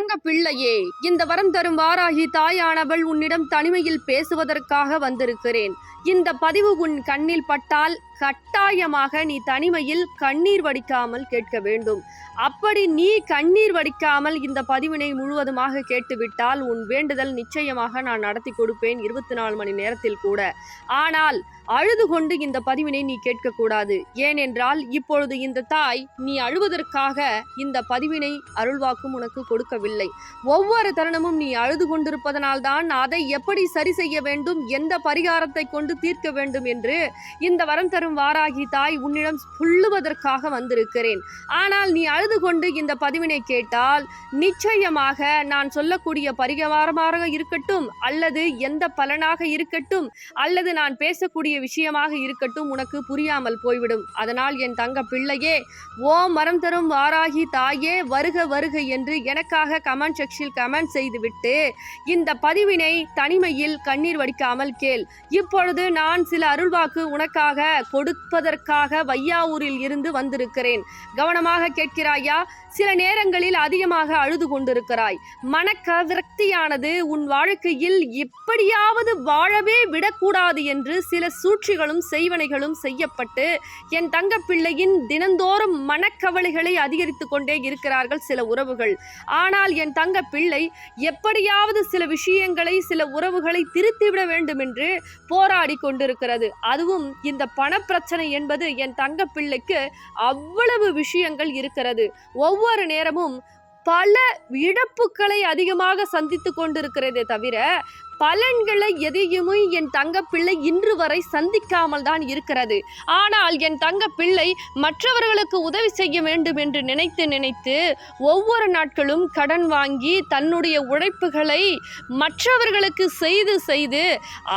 தங்க பிள்ளையே, இந்த வரம் தரும் வாராகி தாயானவள் உன்னிடம் தனிமையில் பேசுவதற்காக வந்திருக்கிறேன். இந்த பதிவு உன் கண்ணில் பட்டால் கட்டாயமாக நீ தனிமையில் கண்ணீர் வடிக்காமல் கேட்க வேண்டும். அப்படி நீ கண்ணீர் வடிக்காமல் இந்த பதிவினை முழுவதுமாக கேட்டுவிட்டால் உன் வேண்டுதல் நிச்சயமாக நான் நடத்தி கொடுப்பேன் 24 மணி நேரத்தில் கூட. ஆனால் அழுது கொண்டு இந்த பதிவினை நீ கேட்கக்கூடாது. ஏனென்றால் இப்பொழுது இந்த தாய் நீ அழுவதற்காக இந்த பதிவினை அருள்வாக்கும் உனக்கு கொடுக்கவில்லை. ஒவ்வொரு தருணமும் நீ அழுது கொண்டிருப்பதனால்தான் அதை எப்படி சரி செய்ய வேண்டும், எந்த பரிகாரத்தை கொண்டு தீர்க்க வேண்டும் என்று இந்த வரம் தரும் வாராகி தாய் உன்னிடம் சொல்லுவதற்காக வந்திருக்கிறேன். ஆனால் நீ அழுது கொண்டு இந்த பதிவினை கேட்டால் நிச்சயமாக நான் சொல்லக்கூடிய பரிகாரமாக இருக்கட்டும், அல்லது எந்த பலனாக இருக்கட்டும், அல்லது நான் பேசக்கூடிய விஷயமாக இருக்கட்டும், உனக்கு புரியாமல் போய்விடும். அதனால் என் தங்க பிள்ளையே, ஓம் வரம் தரும் வாராகி தாயே வருக வருக என்று எனக்காக கமெண்ட் செக்ஷனில் கமெண்ட் செய்துவிட்டு இந்த பதிவினை தனிமையில் கண்ணீர் வடிக்காமல் கேள். இப்பொழுது நான் சில அருள்வாக்கு உனக்காக கொடுப்பதற்காக வையாவூரில் இருந்து வந்திருக்கிறேன். கவனமாக கேட்கிறாயா? சில நேரங்களில் அதிகமாக அழுது கொண்டிருக்கிறாய். மனக்கவிரக்தியானது உன் வாழ்க்கையில் எப்படியாவது வாழவே விடக்கூடாது என்று சில சூழ்ச்சிகளும் செய்வனைகளும் செய்யப்பட்டு என் தங்க பிள்ளையின் தினந்தோறும் மனக்கவலைகளை அதிகரித்து கொண்டே இருக்கிறார்கள் சில உறவுகள். ஆனால் என் தங்க பிள்ளை எப்படியாவது சில விஷயங்களை, சில உறவுகளை திருத்திவிட வேண்டும் என்று போராடி கொண்டிருக்கிறது. அதுவும் இந்த பணப்பிரச்சனை என்பது என் தங்க பிள்ளைக்கு அவ்வளவு விஷயங்கள் இருக்கிறது. ஒவ்வொரு நேரமும் பல இழப்புகளை அதிகமாக சந்தித்து கொண்டிருக்கிறதே தவிர பலன்களை எதையுமே என் தங்க பிள்ளை இன்று வரை சந்திக்காமல் தான் இருக்கிறது. ஆனால் என் தங்க பிள்ளை மற்றவர்களுக்கு உதவி செய்ய வேண்டும் என்று நினைத்து ஒவ்வொரு நாட்களும் கடன் வாங்கி தன்னுடைய உழைப்புகளை மற்றவர்களுக்கு செய்து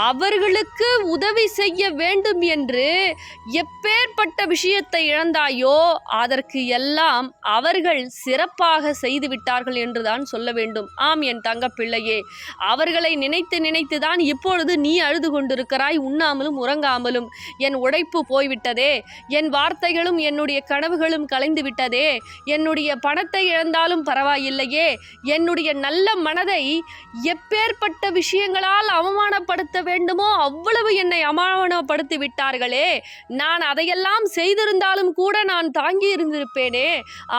அவர்களுக்கு உதவி செய்ய வேண்டும் என்று எப்பேற்பட்ட விஷயத்தை இழந்தாயோ அதற்கு எல்லாம் அவர்கள் சிறப்பாக செய்துவிட்டார்கள் என்றுதான் சொல்ல வேண்டும். ஆம் என் தங்க பிள்ளையே, அவர்களை நினைத்துதான் இப்பொழுது நீ அழுது கொண்டிருக்கிறாய், உண்ணாமலும் உறங்காமலும். என் உழைப்பு போய்விட்டதே, என் வார்த்தைகளும் என்னுடைய கனவுகளும் கலைந்து விட்டதே, என்னுடைய பணத்தை இழந்தாலும் பரவாயில்லையே, என்னுடைய நல்ல மனதை எப்பேற்பட்ட விஷயங்களால் அவமானப்படுத்த வேண்டுமோ அவ்வளவு என்னை அவமானப்படுத்தி விட்டார்களே. நான் அதையெல்லாம் செய்திருந்தாலும் கூட நான் தாங்கி இருந்திருப்பேனே.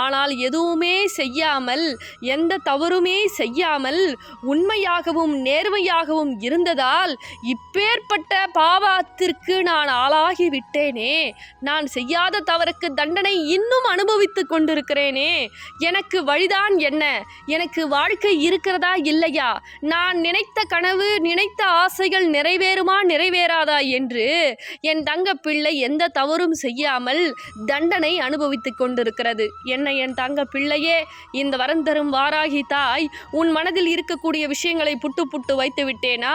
ஆனால் எதுவுமே செய்யாமல், எந்த தவறுமே செய்யாமல் உண்மையாகவும் நேர்மையாகவும் இருந்ததால் இப்பேற்பட்ட பாவத்திற்கு நான் ஆளாகி விட்டேனே. நான் செய்யாத தவறுக்கு தண்டனை இன்னும் அனுபவித்துக் கொண்டிருக்கிறேனே. எனக்கு வழிதான் என்ன? எனக்கு வாழ்க்கை இருக்கிறதா இல்லையா? நான் நினைத்த கனவு, நினைத்த ஆசைகள் நிறைவேறுமா நிறைவேறாதா என்று என் தங்க பிள்ளை எந்த தவறும் செய்யாமல் தண்டனை அனுபவித்துக் கொண்டிருக்கிறது. என்ன என் தங்க பிள்ளையே, இந்த வரம் தரும் வாராகி தாய் உன் மனதில் இருக்கக்கூடிய விஷயங்களை புட்டு வைத்து விட்டேனா?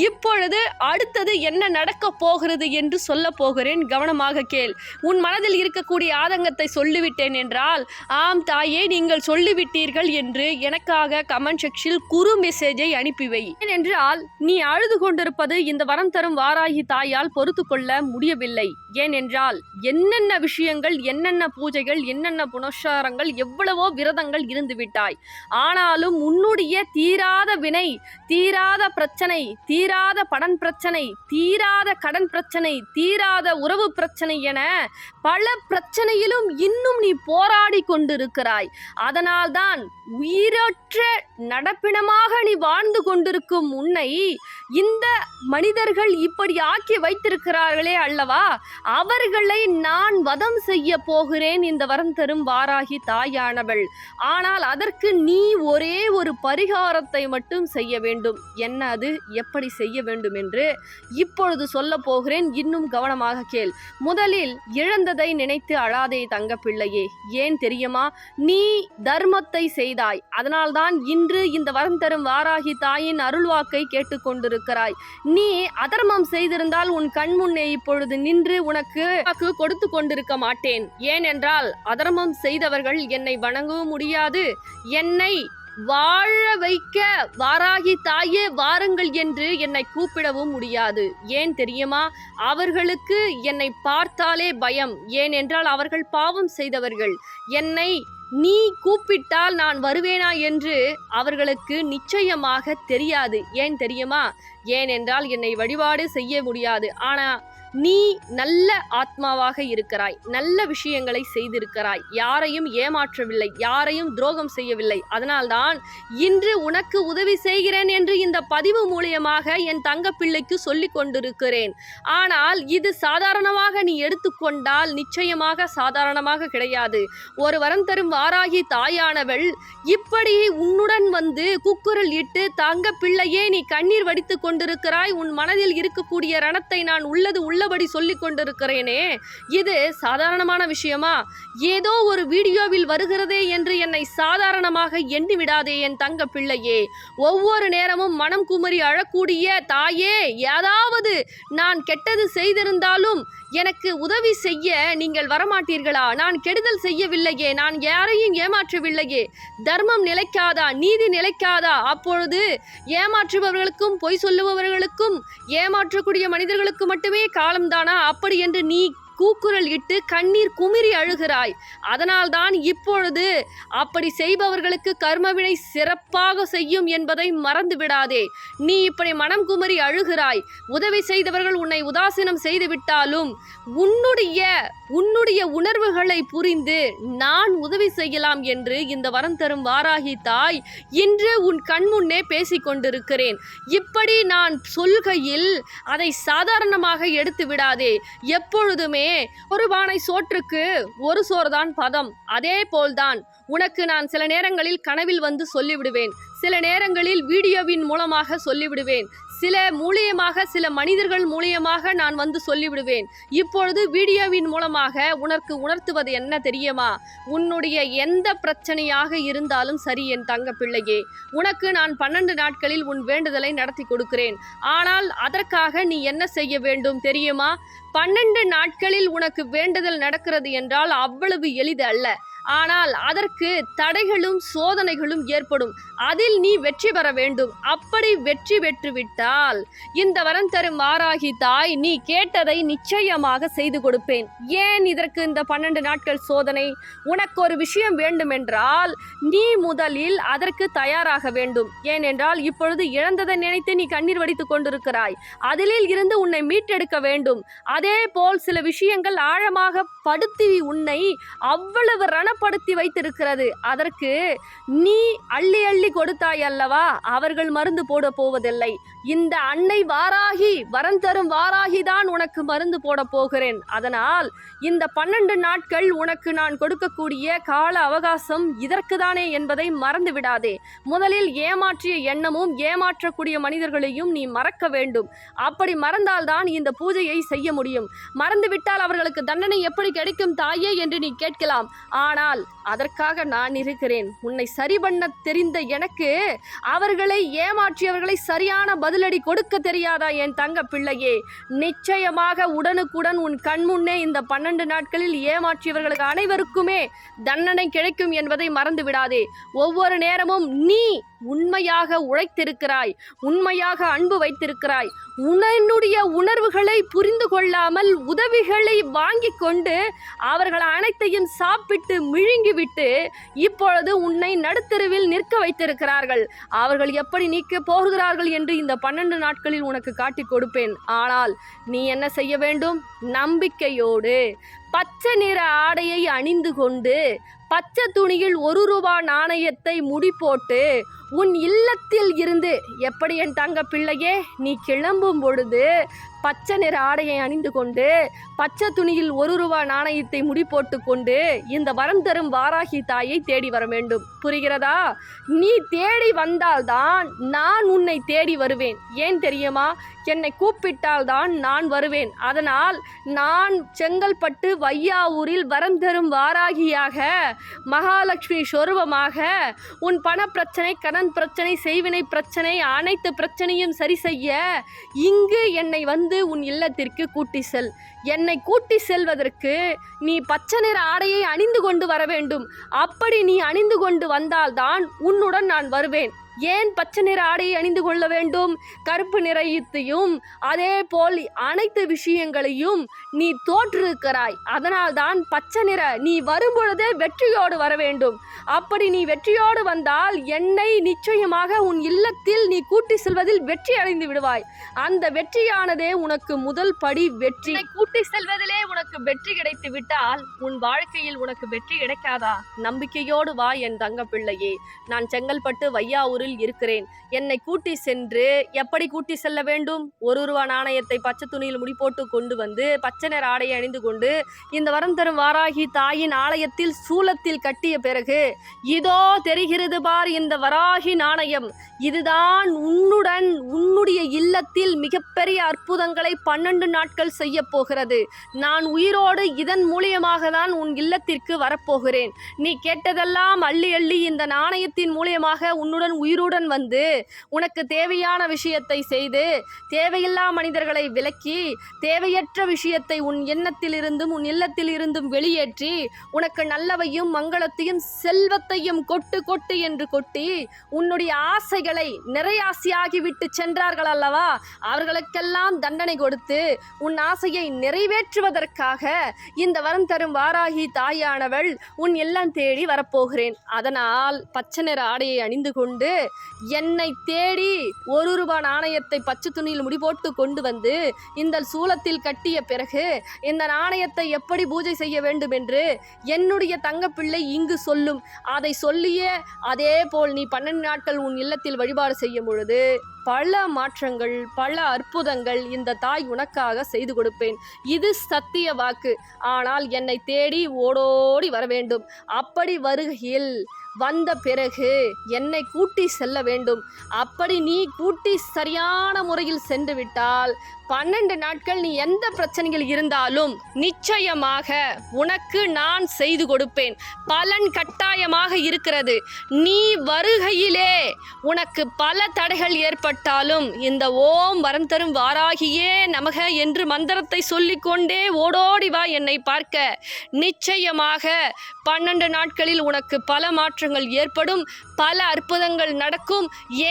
இப்பொழுது அடுத்தது என்ன நடக்க போகிறது என்று சொல்ல போகிறேன். கவனமாக கேள். உன் மனதில் இருக்கக்கூடிய ஆதங்கத்தை சொல்லிவிட்டேன் என்றால், ஆம் தாயே நீங்கள் சொல்லிவிட்டீர்கள் என்று எனக்காக கமெண்ட் செக்ஷனில் குறு மெசேஜை அனுப்பி வை. ஏனென்றால் நீ அழுது கொண்டிருப்பது இந்த வரம் தரும் வாராகி தாயால் பொறுத்து கொள்ள முடியவில்லை. ஏனென்றால் என்னென்ன விஷயங்கள், என்னென்ன பூஜைகள், என்னென்ன புனஸ்காரங்கள், எவ்வளவோ விரதங்கள் இருந்து விட்டாய். ஆனாலும் உன்னுடைய தீராத வினை, தீராத பிரச்சனை, தீராத பணம் பிரச்சனை, தீராத கடன் பிரச்சனை, தீராத உறவு பிரச்சனை என பல பிரச்சனையிலும் இன்னும் நீ போராடி கொண்டிருக்கிறாய். அதனால்தான் உயிரற்ற நடப்பினமாக நீ வாழ்ந்து கொண்டிருக்கும் உன்னை இந்த மனிதர்கள் இப்படி ஆக்கி வைத்திருக்கிறார்களே அல்லவா, அவர்களை நான் வதம் செய்ய போகிறேன் இந்த வரம் தரும் வாராகி தாயானவள். ஆனால் அதற்கு நீ ஒரே ஒரு பரிகாரத்தை மட்டும் செய்ய வேண்டும். என்ன அது, எப்படி செய்ய வேண்டும் என்று இப்பொழுது சொல்ல போகிறேன். இன்னும் கவனமாக கேள். முதலில் இழந்ததை நினைத்து அழாதே தங்க பிள்ளையே. ஏன் தெரியுமா? நீ தர்மத்தை செய்தாய். அதனால்தான் இன்று இந்த வரம் தரும் வாராகி தாயின் அருள்வாக்கை கேட்டுக்கொண்டிருக்கிறாய். நீ அதர்மம் செய்திருந்தால் உன் கண் முன்னே இப்பொழுது நின்று உனக்கு கொடுத்து கொண்டிருக்க மாட்டேன். ஏனென்றால் அதர்மம் செய்தவர்கள் என்னை வணங்கவும் முடியாது, என்னை வாழ வைக்க வாராகி தாயே வாருங்கள் என்று என்னை கூப்பிடவும் முடியாது. ஏன் தெரியுமா? அவர்களுக்கு என்னை பார்த்தாலே பயம். ஏனென்றால் அவர்கள் பாவம் செய்தவர்கள். என்னை நீ கூப்பிட்டால் நான் வருவேனா என்று அவர்களுக்கு நிச்சயமாக தெரியாது. ஏன் தெரியுமா? ஏனென்றால் என்னை வழிபாடு செய்ய முடியாது. ஆனா நீ நல்ல ஆத்மாவாக இருக்கிறாய், நல்ல விஷயங்களை செய்திருக்கிறாய், யாரையும் ஏமாற்றவில்லை, யாரையும் துரோகம் செய்யவில்லை. அதனால்தான் இன்று உனக்கு உதவி செய்கிறேன் என்று இந்த பதிவு மூலியமாக என் தங்க பிள்ளைக்கு சொல்லிக் கொண்டிருக்கிறேன். ஆனால் இது சாதாரணமாக நீ எடுத்துக்கொண்டால் நிச்சயமாக சாதாரணமாக கிடையாது. ஒரு வரம் தரும் வாராகி தாயானவள் இப்படி உன்னுடன் வந்து கூக்குரல் இட்டு, தங்க பிள்ளையே நீ கண்ணீர் வடித்து கொண்டிருக்கிறாய், உன் மனதில் இருக்கக்கூடிய ரணத்தை நான் உள்ளபடி சொல்லிக் கொண்டிருக்கிறேனே, இது சாதாரணமான விஷயமா? ஏதோ ஒரு வீடியோவில் வருகிறதே என்று என்னை சாதாரணமாக எண்ணி விடாதே என் தங்க பிள்ளையே. ஒவ்வொரு நேரமும் மனம் குமரி அழக்கூடிய தாயே, ஏதாவது நான் கெட்டது செய்திருந்தாலும் எனக்கு உதவி செய்ய நீங்கள் வரமாட்டீர்களா? நான் கெடுதல் செய்யவில்லையே, நான் யாரையும் ஏமாற்றவில்லையே. தர்மம் நிலைக்காதா? நீதி நிலைக்காதா? அப்பொழுது ஏமாற்றுபவர்களுக்கும் பொய் சொல்லுபவர்களுக்கும் ஏமாற்றக்கூடிய மனிதர்களுக்கு மட்டுமே காலம்தானா? அப்படி என்று நீ கூக்குரல் இட்டு கண்ணீர் குமிரி அழுகிறாய். அதனால்தான் இப்பொழுது அப்படி செய்பவர்களுக்கு கர்மவினை சிறப்பாக செய்யும் என்பதை மறந்து விடாதே. நீ இப்படி மனம் குமரி அழுகிறாய். உதவி செய்தவர்கள் உன்னை உதாசீனம் செய்து விட்டாலும் உன்னுடைய உணர்வுகளை புரிந்து நான் உதவி செய்யலாம் என்று இந்த வரம் தரும் வாராகி தாய் இன்று உன் கண்முன்னே பேசிக் கொண்டிருக்கிறேன். இப்படி நான் சொல்கையில் அதை சாதாரணமாக எடுத்து விடாதே. எப்பொழுதுமே ஒரு பானை சோற்றுக்கு ஒரு சோறுதான் பதம். அதே போல்தான் உனக்கு நான் சில நேரங்களில் கனவில் வந்து சொல்லிவிடுவேன், சில நேரங்களில் வீடியோவின் மூலமாக சொல்லிவிடுவேன், சில மனிதர்கள் மூலியமாக நான் வந்து சொல்லிவிடுவேன். இப்பொழுது வீடியோவின் மூலமாக உனக்கு உணர்த்துவது என்ன தெரியுமா? உன்னுடைய எந்த பிரச்சனையாக இருந்தாலும் சரி என் தங்க பிள்ளையே, உனக்கு நான் 12 நாட்களில் உன் வேண்டுதலை நடத்தி கொடுக்கிறேன். ஆனால் அதற்காக நீ என்ன செய்ய வேண்டும் தெரியுமா? 12 நாட்களில் உனக்கு வேண்டுதல் நடக்கிறது என்றால் அவ்வளவு எளிது அல்ல. ஆனால் அதற்கு தடைகளும் சோதனைகளும் ஏற்படும். அதில் நீ வெற்றி பெற வேண்டும். அப்படி வெற்றி பெற்றுவிட்டால் இந்த வரம் தரும் வாராகி தாய் நீ கேட்டதை நிச்சயமாக செய்து கொடுப்பேன். ஏன் இதற்கு இந்த 12 நாட்கள் சோதனை? உனக்கு ஒரு விஷயம் வேண்டுமென்றால் நீ முதலில் அதற்கு தயாராக வேண்டும். ஏனென்றால் இப்பொழுது இழந்ததை நினைத்து நீ கண்ணீர் வடித்துக் கொண்டிருக்கிறாய். அதிலில் இருந்து உன்னை மீட்டெடுக்க வேண்டும். அதே போல் சில விஷயங்கள் ஆழமாக படுத்தி உன்னை அவ்வளவு ரணப்படுத்தி வைத்திருக்கிறது. அதற்கு நீ அள்ளி அள்ளி கொடுத்தாய் அல்லவா? அவர்கள் மருந்து போட போவதில்லை. இந்த அன்னை வாராகி, வரம் தரும் வாராகி தான் உனக்கு மருந்து போட போகிறேன். அதனால் இந்த 12 நாட்கள் உனக்கு நான் கொடுக்கக்கூடிய கால அவகாசம் இதற்கு தானே என்பதை மறந்து விடாதே. முதலில் ஏமாற்றிய எண்ணமும் ஏமாற்றக்கூடிய மனிதர்களையும் நீ மறக்க வேண்டும். அப்படி மறந்தால்தான் இந்த பூஜையை செய்ய முடியும். மறந்துவிட்டால் அவர்களுக்கு தண்டனை எப்படி கிடைக்கும் தாயே என்று நீ கேட்கலாம். ஆனால் அதற்காக நான் இருக்கிறேன். உன்னை சரி பண்ண தெரிந்த எனக்கு அவர்களை ஏமாற்றியவர்களை சரியான பதிலடி கொடுக்க தெரியாதா என் தங்க பிள்ளையே? நிச்சயமாக உடனுக்குடன் உன் கண்முன்னே இந்த 12 நாட்களில் ஏமாற்றியவர்களுக்கு அனைவருக்குமே தண்டனை கிடைக்கும் என்பதை மறந்து விடாதே. ஒவ்வொரு நேரமும் நீ உண்மையாக உழைத்திருக்கிறாய், உண்மையாக அன்பு வைத்திருக்கிறாய். உன்னுடைய உணர்வுகளை புரிந்து கொள்ளாமல் உதவிகளை வாங்கி கொண்டு அவர்கள் அனைத்தையும் சாப்பிட்டு விழுங்கிவிட்டு இப்பொழுது உன்னை நடுத்தெருவில் நிற்க வைத்திருக்கிறார்கள். அவர்கள் எப்படி நீக்க போகிறார்கள் என்று இந்த 12 நாட்களில் உனக்கு காட்டிக் கொடுப்பேன். ஆனால் நீ என்ன செய்ய வேண்டும்? நம்பிக்கையோடு பச்சை நிற ஆடையை அணிந்து கொண்டு பச்சை துணியில் 1 ரூபாய் நாணயத்தை முடி போட்டு உன் இல்லத்தில் இருந்து, எப்படி என் தங்க பிள்ளையே, நீ கிளம்பும் பொழுது பச்சை நிற ஆடையை அணிந்து கொண்டு பச்சை துணியில் 1 ரூபாய் நாணயத்தை முடி போட்டு கொண்டு இந்த வரம் தரும் வாராகி தாயை தேடி வர வேண்டும். புரிகிறதா? நீ தேடி வந்தால்தான் நான் உன்னை தேடி வருவேன். ஏன் தெரியுமா? என்னை கூப்பிட்டால் தான் நான் வருவேன். அதனால் நான் செங்கல்பட்டு வையாவூரில் வரம் தரும் வாராகியாக, மகாலட்சுமி சொரூபமாக உன் பண பிரச்சனை, கடன் பிரச்சனை, செய்வினை பிரச்சனை, அனைத்து பிரச்சனையும் சரி செய்ய இங்கு என்னை வந்து உன் இல்லத்திற்கு கூட்டி செல். என்னை கூட்டி செல்வதற்கு நீ பச்சை நிற ஆடையை அணிந்து கொண்டு வர வேண்டும். அப்படி நீ அணிந்து கொண்டு வந்தால்தான் உன்னுடன் நான் வருவேன். ஏன் பச்சை நிற ஆடையை அணிந்து கொள்ள வேண்டும்? கருப்பு நிறத்தையும் அதே போல் அனைத்து விஷயங்களையும் நீ தோற்றிருக்கிறாய். அதனால்தான் பச்சை நிற நீ வரும்பொழுதே வெற்றியோடு வர வேண்டும். அப்படி நீ வெற்றியோடு வந்தால் என்னை நிச்சயமாக உன் இல்லத்தில் நீ கூட்டி செல்வதில் வெற்றி அடைந்து விடுவாய். அந்த வெற்றியானதே உனக்கு முதல் படி. வெற்றி கூட்டி செல்வதிலே உனக்கு வெற்றி கிடைத்து விட்டால் உன் வாழ்க்கையில் உனக்கு வெற்றி கிடைக்காதா? நம்பிக்கையோடு வா என் தங்க பிள்ளையே. நான் செங்கல்பட்டு வையாவூரில் இருக்கிறேன். என்னை கூட்டி சென்று எப்படி கூட்டி செல்ல வேண்டும்? ₹1 நாணயத்தை பச்சை துணியில் முடி போட்டு கொண்டு வந்து பச்சை நிற ஆடையை அணிந்து கொண்டு இந்த வரம் தரும் வாராகி தாயின் ஆலயத்தில் சூலத்தில் கட்டிய பிறகு இதோ தெரிகிறது பார் இந்த வராகி நாணயம். இதுதான் உன்னுடைய இல்லத்தில் மிகப்பெரிய அற்புதங்களை 12 நாட்கள் செய்ய போகிறது. நான் உயிரோடு இதன் மூலியமாக தான் உன் இல்லத்திற்கு வரப்போகிறேன். நீ கேட்டதெல்லாம் அள்ளி அள்ளி இந்த நாணயத்தின் மூலியமாக உன்னுடன் உயிருடன் வந்து உனக்கு தேவையான விஷயத்தை செய்து தேவையில்லா மனிதர்களை விலக்கி தேவையற்ற விஷயத்தை உன் எண்ணத்தில் இருந்தும் உன் இல்லத்தில் இருந்தும் வெளியேற்றி உனக்கு நல்லவையும் மங்களத்தையும் செல்வத்தையும் கொட்டு கொட்டு என்று கொட்டி உன்னுடைய ஆசைகளை நிறையாசியாகிவிட்டு சென்றார்கள் அல்லவா? அவர்களுக்கெல்லாம் தண்டனை கொடுத்து உன் ஆசையை நிறைவேற்றுவதற்காக இந்த வரம் தரும் வாராகி தாயானவள் உன் இல்லம் தேடி வரப்போகிறேன். அதனால் பச்சை நிற ஆடையை அணிந்து கொண்டு என்னை தேடி ₹1 நாணயத்தை பச்சை துணியில் முடிபோட்டு கொண்டு வந்து இந்த சூலத்தில் கட்டிய பிறகு இந்த நாணயத்தை எப்படி பூஜை செய்ய வேண்டும் என்று என்னுடைய தங்கப்பிள்ளை இங்கு சொல்லும். அதை சொல்லியே அதே போல் நீ 12 நாட்கள் உன் இல்லத்தில் வழிபாடு செய்யும் பொழுது பல மாற்றங்கள் பல அற்புதங்கள் இந்த தாய் உனக்காக செய்து கொடுப்பேன். இது சத்திய வாக்கு. ஆனால் என்னை தேடி ஓடோடி வர வேண்டும். அப்படி வருகையில் வந்த பிறகு என்னை கூட்டி செல்ல வேண்டும். அப்படி நீ கூட்டி சரியான முறையில் சென்று விட்டால் 12 நாட்கள் நீ எந்த பிரச்சனைகள் இருந்தாலும் நிச்சயமாக உனக்கு நான் செய்து கொடுப்பேன். பலன் கட்டாயமாக இருக்கிறது. நீ வருகையிலே உனக்கு பல தடைகள் ஏற்பட்டாலும் இந்த ஓம் வரம் தரும் வாராகியே நமக என்று மந்திரத்தை சொல்லிக்கொண்டே ஓடோடி வா என்னை பார்க்க. நிச்சயமாக 12 நாட்களில் உனக்கு பல மாற்றங்கள் ஏற்படும். பல அற்புதங்கள் நடக்கும்.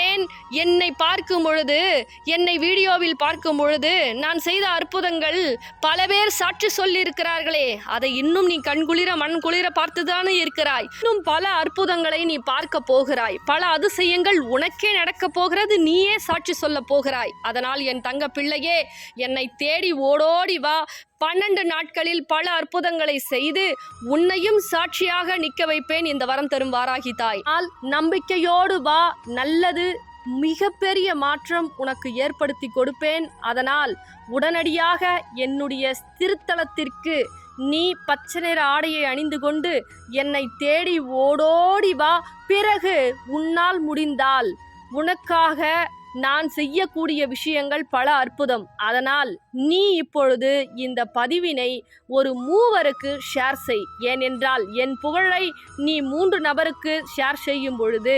ஏன் என்னை பார்க்கும் பொழுது என்னை வீடியோவில் பார்க்கும் பொழுது நான் செய்த அற்புதங்கள் பல பேர் சாட்சி சொல்லி இருக்கிறார்களே, அதை இன்னும் நீ கண்குளிர மண் குளிர பார்த்துதானே இருக்கிறாய். இன்னும் பல அற்புதங்களை நீ பார்க்க போகிறாய். பல அதிசயங்கள் உனக்கே நடக்க போகிறது. நீயே சாட்சி சொல்ல போகிறாய். அதனால் என் தங்க பிள்ளையே என்னை தேடி ஓடோடி வா. 12 நாட்களில் பல அற்புதங்களை செய்து உன்னையும் சாட்சியாக நிற்க வைப்பேன் இந்த வரம் தரும் வாராகி தாய். நம்பிக்கையோடு வா. நல்லது மிகப்பெரிய மாற்றம் உனக்கு ஏற்படுத்தி கொடுப்பேன். அதனால் உடனடியாக என்னுடைய திருத்தலத்திற்கு நீ பச்சை நிற ஆடையை அணிந்து கொண்டு என்னை தேடி ஓடோடி வா. பிறகு உன்னால் முடிந்தால் உனக்காக நான் செய்யக்கூடிய விஷயங்கள் பல அற்புதம். அதனால் நீ இப்பொழுது இந்த பதிவினை ஒரு 3 ஷேர் செய். ஏனென்றால் என் புகழை நீ 3 நபருக்கு ஷேர் செய்யும் பொழுது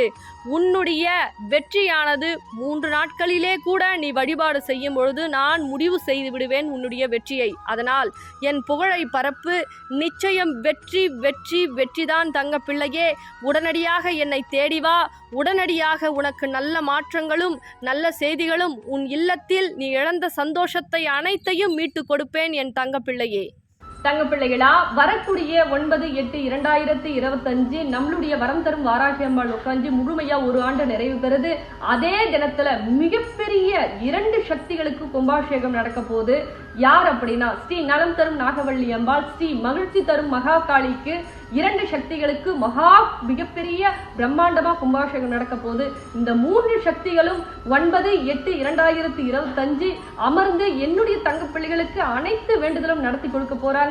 உன்னுடைய வெற்றியானது 3 நாட்களிலே கூட நீ வழிபாடு செய்யும் பொழுது நான் முடிவு செய்து விடுவேன் உன்னுடைய வெற்றியை. அதனால் என் புகழை பரப்பு. நிச்சயம் வெற்றி வெற்றி வெற்றிதான் தங்க பிள்ளையே. உடனடியாக என்னை தேடி வா. உடனடியாக உனக்கு நல்ல மாற்றங்களும் நல்ல செய்திகளும் உன் இல்லத்தில் நீ இழந்த சந்தோஷத்தை அனைத்தையும் மீட்டு கொடுப்பேன் என் தங்க பிள்ளையே. தங்க பிள்ளைகளா, வரக்கூடிய 9/8/2025 நம்மளுடைய வரம் தரும் வாராகி அம்பாள் உட்காந்து முழுமையா 1 ஆண்டு நிறைவு பெறுது. அதே தினத்துல மிகப்பெரிய 2 சக்திகளுக்கு கும்பாபிஷேகம் நடக்க போகுது. யார் அப்படின்னா ஸ்ரீ நலம் தரும் நாகவள்ளி அம்பாள், ஸ்ரீ மகிழ்ச்சி தரும் மகாகாளிக்கு 2 சக்திகளுக்கு மிகப்பெரிய பிரம்மாண்டமா கும்பாபிஷேகம் நடக்க போகுது. இந்த 3 சக்திகளும் 9/8/2025 அமர்ந்து என்னுடைய தங்க பிள்ளைகளுக்கு அனைத்து வேண்டுதலும் நடத்தி கொடுக்க போறாங்க.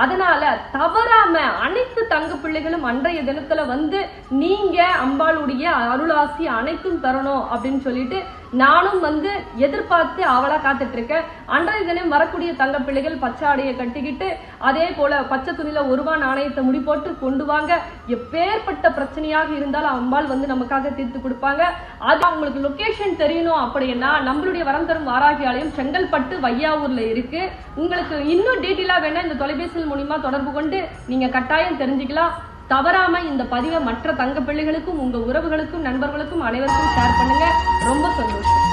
அதனால தவறாம அனைத்து தங்க பிள்ளைகளும் அன்றைய தினத்துல வந்து நீங்க அம்பாளுடைய அருளாசி அனைத்தும் தரணும் அப்படின்னு சொல்லிட்டு நானும் வந்து எதிர்பார்த்து அவளா காத்துட்டு இருக்கேன். அன்றைய தினம் வரக்கூடிய தங்க பிள்ளைகள் பச்சை ஆடையை கட்டிக்கிட்டு அதே போல பச்சை துணியில ₹1 நாணயத்தை முடி போட்டு கொண்டு வாங்க. எப்பேற்பட்ட பிரச்சனையாக இருந்தாலும் அம்பாள் வந்து நமக்காக தீர்த்து கொடுப்பாங்க. அது உங்களுக்கு லொகேஷன் தெரியணும் அப்படின்னா நம்மளுடைய வரம் தரும் வாராகி ஆலயம் செங்கல்பட்டு வையாவூர்ல இருக்கு. உங்களுக்கு இன்னும் டீட்டெயிலா வேணா இந்த தொலைபேசி மூலமா தொடர்பு கொண்டு நீங்க கட்டாயம் தெரிஞ்சுக்கலாம். தவறாம இந்த பதிவை மற்ற தங்க பிள்ளைகளுக்கும், உங்க உறவுகளுக்கும், நண்பர்களுக்கும் அனைவருக்கும் ஷேர் பண்ணுங்க. ரொம்ப சந்தோஷம்.